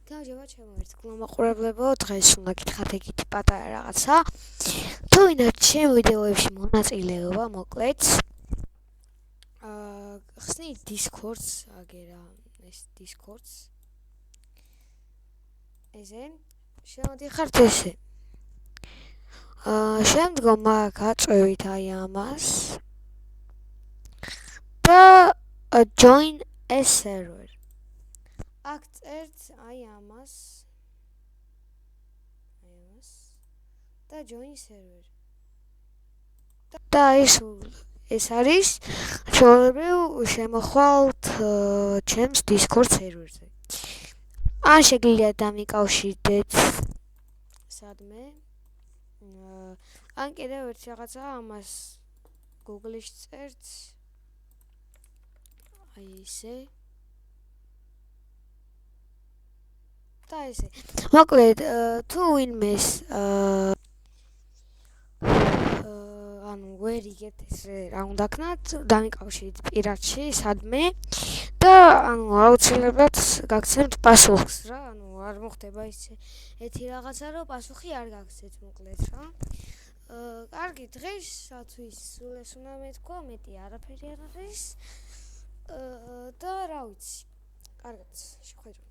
გამარჯობა ჩემო ერთგულო მაყურებლებო, დღეს უნდა გითხრათ ეგეთი პატარა რაღაცა. თუ ვინმე ჩემ ვიდეოებში მონაწილეობა მოკლედ ხსნით Discord-ს, აგერა ეს Discord-ს. ესე შემოდიხართ ესე. შემდგომ გაწევით აი ამას და join a server. აქ წერთ აი ამას და join server. და ეს არის ჩვეულებრივ შემოხვალთ ჩემს Discord server-ზე. ან შეგიძლიათ დამიკავშირდეთ სადმე. ან კიდევ ერთ რაღაცა ამას Google-ში წერთ. აი ესე. და ესე. მოკლედ, თუ ვინმეს ანუ ვერ იგებთ ესე რა უნდა ქნათ, დამიკავშირდეთ პირადში სადმე და ანუ აუცილებლად გაგცემთ პასუხს რა, ანუ არ მოხდება ისეთი რაღაცა, რომ პასუხი არ გაგცეთ მოკლედ რა. კარგი, დღეისათვის სულ ეს უნდა მეთქვა, მეტი არაფერი არ არის. და რა ვიცი. კარგად, შეხვედრებით.